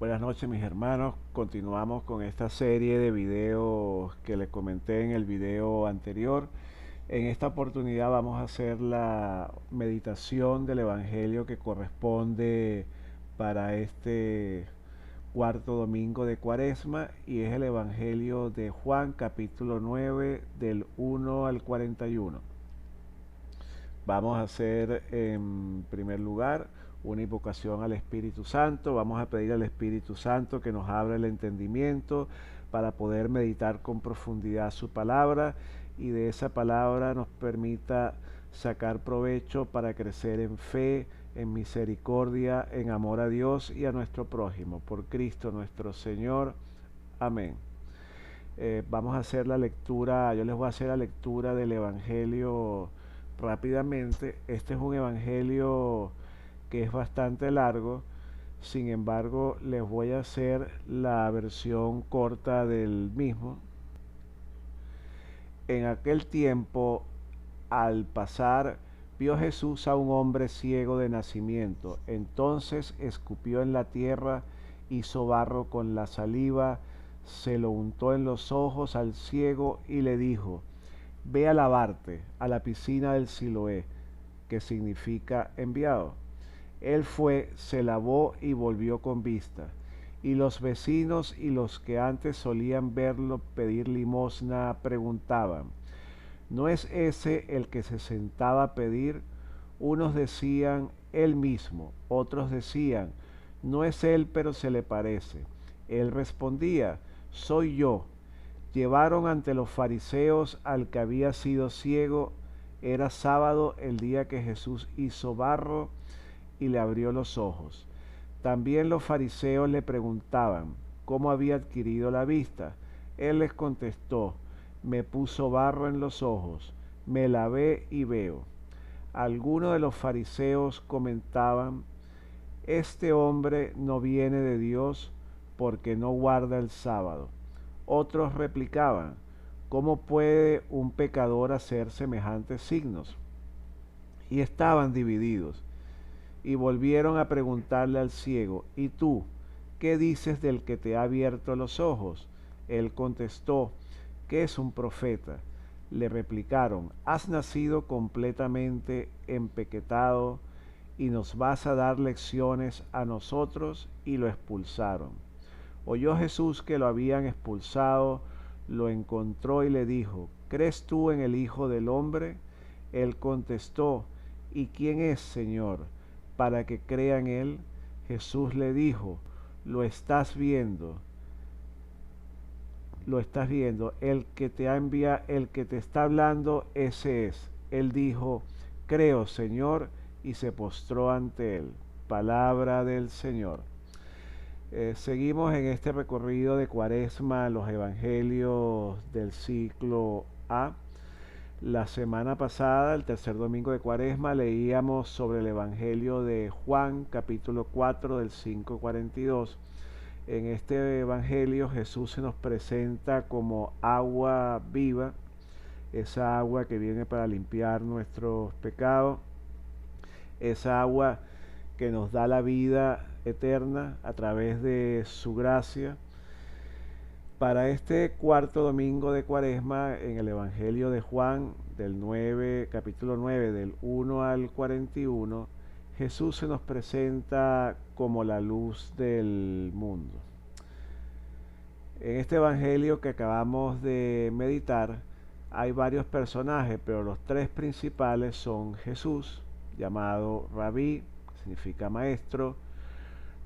Buenas noches mis hermanos, continuamos con esta serie de videos que les comenté en el video anterior. En esta oportunidad vamos a hacer la meditación del Evangelio que corresponde para este cuarto domingo de Cuaresma y es el Evangelio de Juan capítulo 9 del 1 al 41. Vamos a hacer en primer lugar una invocación al Espíritu Santo. Vamos a pedir al Espíritu Santo que nos abra el entendimiento para poder meditar con profundidad su palabra y de esa palabra nos permita sacar provecho para crecer en fe, en misericordia, en amor a Dios y a nuestro prójimo. Por Cristo nuestro Señor. Amén. Vamos a hacer la lectura, yo les voy a hacer la lectura del Evangelio rápidamente. Este es un Evangelio que es bastante largo, sin embargo les voy a hacer la versión corta del mismo. En aquel tiempo, al pasar, vio Jesús a un hombre ciego de nacimiento. Entonces escupió en la tierra, hizo barro con la saliva, se lo untó en los ojos al ciego y le dijo: Ve a lavarte a la piscina del Siloé, que significa enviado. Él fue, se lavó y volvió con vista. Y los vecinos y los que antes solían verlo pedir limosna preguntaban: ¿No es ese el que se sentaba a pedir? Unos decían: él mismo, otros decían: no es él, pero se le parece. Él respondía: soy yo. Llevaron ante los fariseos al que había sido ciego. Era sábado el día que Jesús hizo barro y le abrió los ojos. También los fariseos le preguntaban cómo había adquirido la vista. Él les contestó: me puso barro en los ojos, me lavé y veo. Algunos de los fariseos comentaban: este hombre no viene de Dios porque no guarda el sábado. Otros replicaban: ¿cómo puede un pecador hacer semejantes signos? Y estaban divididos. Y volvieron a preguntarle al ciego: ¿y tú, qué dices del que te ha abierto los ojos? Él contestó: ¿qué es un profeta? Le replicaron: has nacido completamente empequetado y nos vas a dar lecciones a nosotros. Y lo expulsaron. Oyó Jesús que lo habían expulsado, lo encontró y le dijo: ¿crees tú en el Hijo del Hombre? Él contestó: ¿y quién es, Señor, para que crea en él? Jesús le dijo: lo estás viendo, lo estás viendo, el que te ha enviado, el que te está hablando, ese es. Él dijo: creo, Señor, y se postró ante él. Palabra del Señor. Seguimos en este recorrido de Cuaresma, los evangelios del ciclo A. La semana pasada, el tercer domingo de Cuaresma, leíamos sobre el Evangelio de Juan, capítulo 4, del 5:42. En este Evangelio Jesús se nos presenta como agua viva, esa agua que viene para limpiar nuestros pecados, esa agua que nos da la vida eterna a través de su gracia. Para este cuarto domingo de Cuaresma, en el Evangelio de Juan, del 9, capítulo 9, del 1 al 41, Jesús se nos presenta como la luz del mundo. En este Evangelio que acabamos de meditar, hay varios personajes, pero los tres principales son Jesús, llamado Rabí, que significa maestro.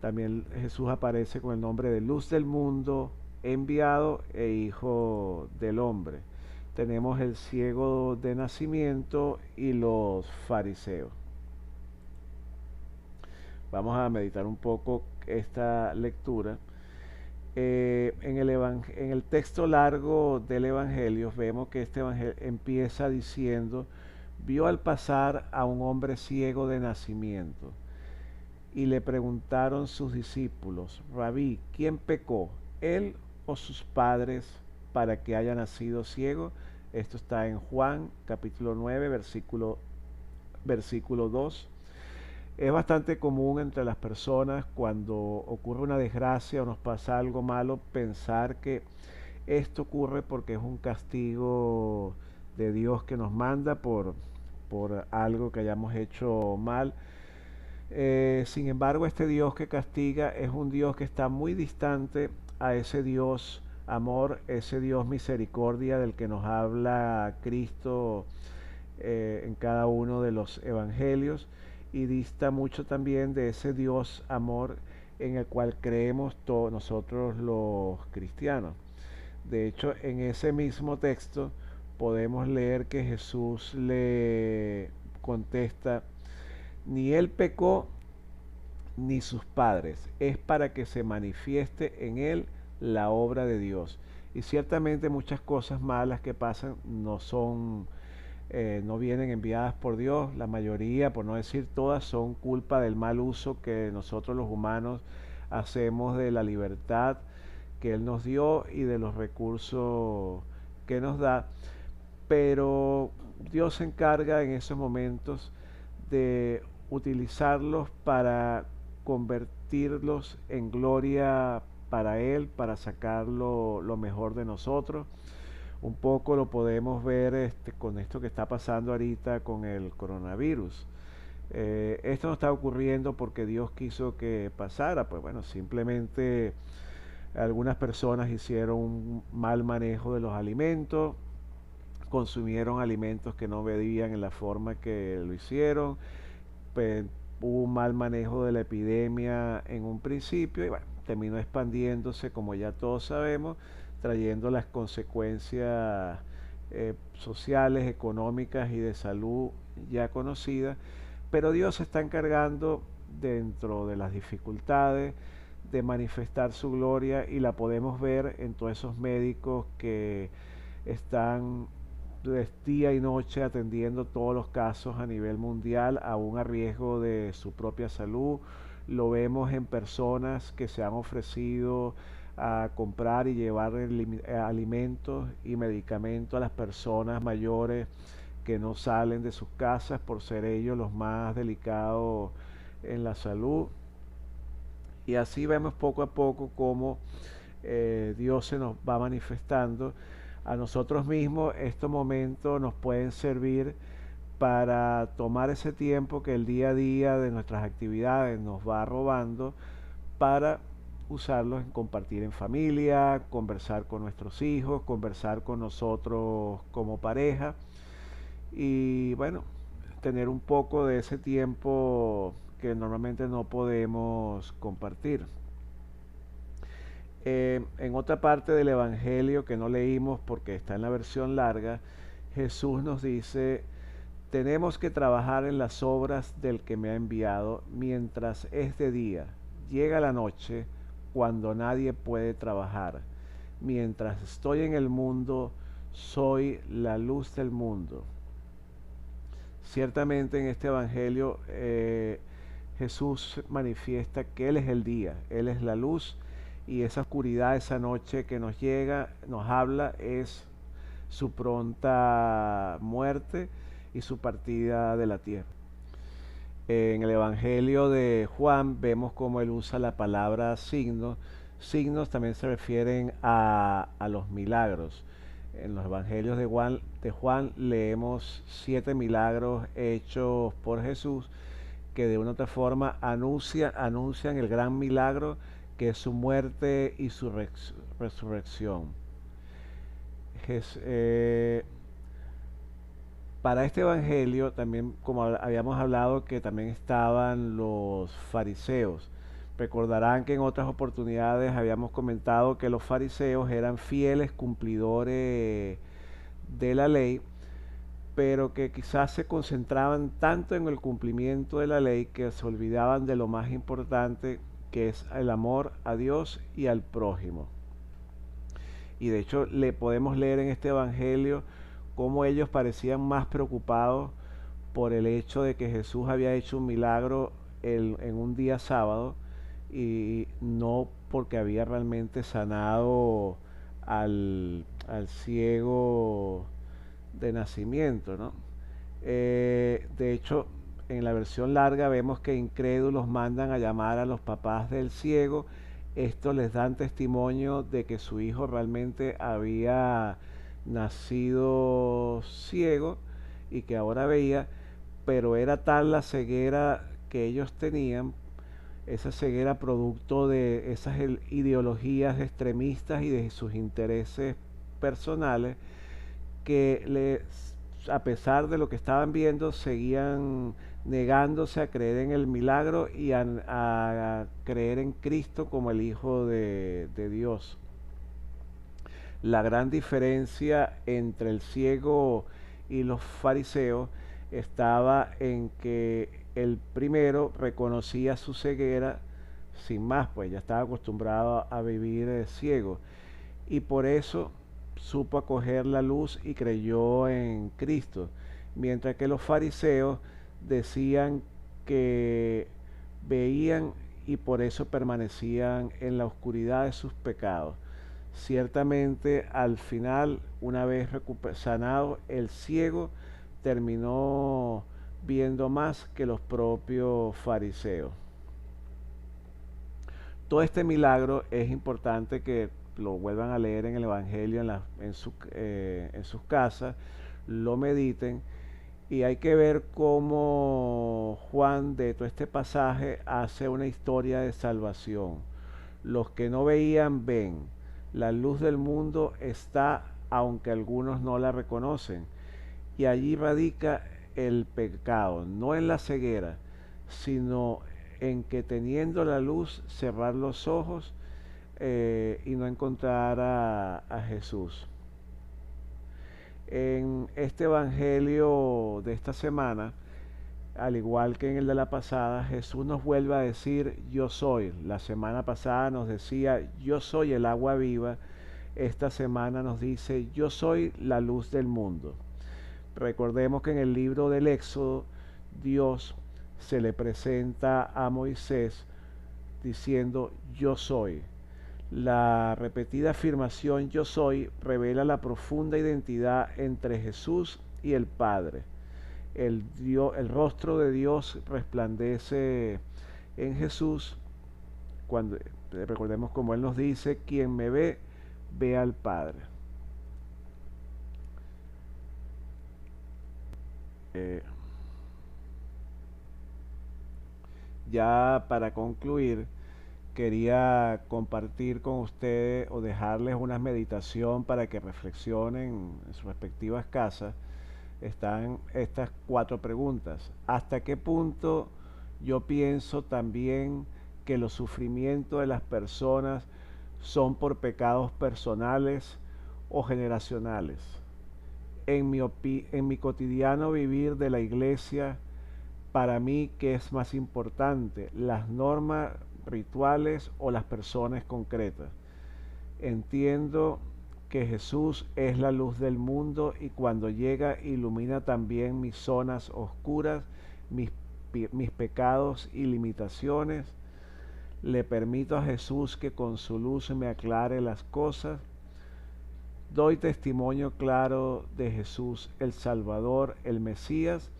También Jesús aparece con el nombre de luz del mundo, enviado e hijo del hombre. Tenemos el ciego de nacimiento y los fariseos. Vamos a meditar un poco esta lectura. En el texto largo del Evangelio vemos que este Evangelio empieza diciendo: vio al pasar a un hombre ciego de nacimiento. Y le preguntaron sus discípulos: Rabí, ¿quién pecó, él o sus padres, para que haya nacido ciego? Esto está en Juan capítulo 9, versículo 2. Es bastante común entre las personas cuando ocurre una desgracia o nos pasa algo malo pensar que esto ocurre porque es un castigo de Dios que nos manda por algo que hayamos hecho mal. Sin embargo, este Dios que castiga es un Dios que está muy distante a ese Dios amor, ese Dios misericordia del que nos habla Cristo en cada uno de los evangelios, y dista mucho también de ese Dios amor en el cual creemos todos nosotros los cristianos. De hecho, en ese mismo texto podemos leer que Jesús le contesta: ni él pecó ni sus padres, es para que se manifieste en él la obra de Dios. Y ciertamente muchas cosas malas que pasan no vienen enviadas por Dios. La mayoría, por no decir todas, son culpa del mal uso que nosotros los humanos hacemos de la libertad que Él nos dio y de los recursos que nos da. Pero Dios se encarga en esos momentos de utilizarlos para convertirlos en gloria para Él, para sacar lo mejor de nosotros. Un poco lo podemos ver con esto que está pasando ahorita con el coronavirus. Esto no está ocurriendo porque Dios quiso que pasara, pues bueno, simplemente algunas personas hicieron un mal manejo de los alimentos, consumieron alimentos que no debían en la forma que lo hicieron, pues, hubo un mal manejo de la epidemia en un principio y bueno, terminó expandiéndose como ya todos sabemos, trayendo las consecuencias sociales, económicas y de salud ya conocidas. Pero Dios se está encargando dentro de las dificultades de manifestar su gloria, y la podemos ver en todos esos médicos que están día y noche atendiendo todos los casos a nivel mundial, aún a riesgo de su propia salud. Lo vemos en personas que se han ofrecido a comprar y llevar alimentos y medicamentos a las personas mayores que no salen de sus casas por ser ellos los más delicados en la salud. Y así vemos poco a poco cómo Dios se nos va manifestando. A nosotros mismos estos momentos nos pueden servir para tomar ese tiempo que el día a día de nuestras actividades nos va robando, para usarlos en compartir en familia, conversar con nuestros hijos, conversar con nosotros como pareja, y bueno, tener un poco de ese tiempo que normalmente no podemos compartir. En otra parte del Evangelio que no leímos porque está en la versión larga, Jesús nos dice: tenemos que trabajar en las obras del que me ha enviado mientras es de día. Llega la noche cuando nadie puede trabajar. Mientras estoy en el mundo, soy la luz del mundo. Ciertamente en este Evangelio Jesús manifiesta que Él es el día, Él es la luz, y esa oscuridad, esa noche que nos llega, nos habla, es su pronta muerte y su partida de la tierra. En el Evangelio de Juan vemos cómo él usa la palabra signos. Signos también se refieren a los milagros. En los Evangelios de Juan leemos 7 milagros hechos por Jesús, que de una u otra forma anuncian el gran milagro que es su muerte y su resurrección. Jes- eh, para este evangelio también, como habíamos hablado, que también estaban los fariseos. Recordarán que en otras oportunidades habíamos comentado que los fariseos eran fieles cumplidores de la ley, pero que quizás se concentraban tanto en el cumplimiento de la ley que se olvidaban de lo más importante, que es el amor a Dios y al prójimo. Y de hecho le podemos leer en este evangelio cómo ellos parecían más preocupados por el hecho de que Jesús había hecho un milagro en un día sábado, y no porque había realmente sanado al ciego de nacimiento, ¿no? De hecho, en la versión larga vemos que incrédulos mandan a llamar a los papás del ciego. Estos les dan testimonio de que su hijo realmente había nacido ciego y que ahora veía, pero era tal la ceguera que ellos tenían, esa ceguera producto de esas ideologías extremistas y de sus intereses personales, que a pesar de lo que estaban viendo, seguían negándose a creer en el milagro y a creer en Cristo como el Hijo de Dios. La gran diferencia entre el ciego y los fariseos estaba en que el primero reconocía su ceguera sin más, pues ya estaba acostumbrado a vivir ciego, y por eso supo acoger la luz y creyó en Cristo, mientras que los fariseos decían que veían y por eso permanecían en la oscuridad de sus pecados. Ciertamente al final, una vez sanado, el ciego terminó viendo más que los propios fariseos. Todo este milagro es importante que lo vuelvan a leer en el Evangelio en sus casas, lo mediten, y hay que ver cómo Juan de todo este pasaje hace una historia de salvación. Los que no veían ven, la luz del mundo está, aunque algunos no la reconocen, y allí radica el pecado, no en la ceguera, sino en que teniendo la luz cerrar los ojos y no encontrar a Jesús. En este evangelio de esta semana, al igual que en el de la pasada, Jesús nos vuelve a decir yo soy. La semana pasada nos decía yo soy el agua viva. Esta semana nos dice yo soy la luz del mundo. Recordemos que en el libro del Éxodo Dios se le presenta a Moisés diciendo yo soy. La repetida afirmación yo soy revela la profunda identidad entre Jesús y el Padre. El rostro de Dios resplandece en Jesús cuando recordemos como Él nos dice, quien me ve, ve al Padre. Eh, ya para concluir, quería compartir con ustedes o dejarles una meditación para que reflexionen en sus respectivas casas. Están estas 4 preguntas. ¿Hasta qué punto yo pienso también que los sufrimientos de las personas son por pecados personales o generacionales? En mi cotidiano vivir de la iglesia, para mí, ¿qué es más importante? ¿Las normas rituales o las personas concretas? Entiendo que Jesús es la luz del mundo y cuando llega ilumina también mis zonas oscuras, mis, mis pecados y limitaciones. Le permito a Jesús que con su luz me aclare las cosas. Doy testimonio claro de Jesús, el Salvador, el Mesías,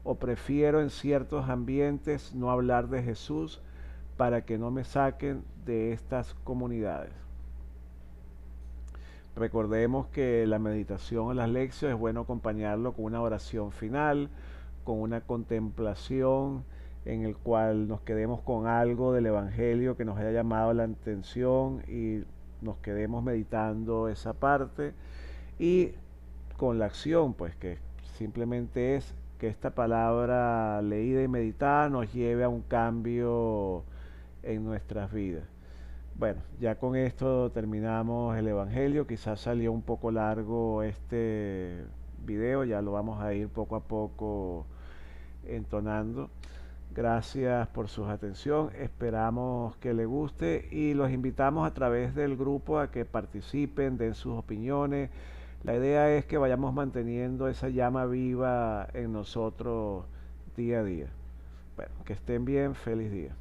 o prefiero en ciertos ambientes no hablar de Jesús para que no me saquen de estas comunidades. Recordemos que la meditación en las lecciones es bueno acompañarlo con una oración final, con una contemplación en el cual nos quedemos con algo del Evangelio que nos haya llamado la atención y nos quedemos meditando esa parte, y con la acción, pues que simplemente es que esta palabra leída y meditada nos lleve a un cambio en nuestras vidas. Bueno, ya con esto terminamos el Evangelio. Quizás salió un poco largo este video, ya lo vamos a ir poco a poco entonando. Gracias por su atención, esperamos que le guste y los invitamos a través del grupo a que participen, den sus opiniones. La idea es que vayamos manteniendo esa llama viva en nosotros día a día. Bueno, que estén bien, feliz día.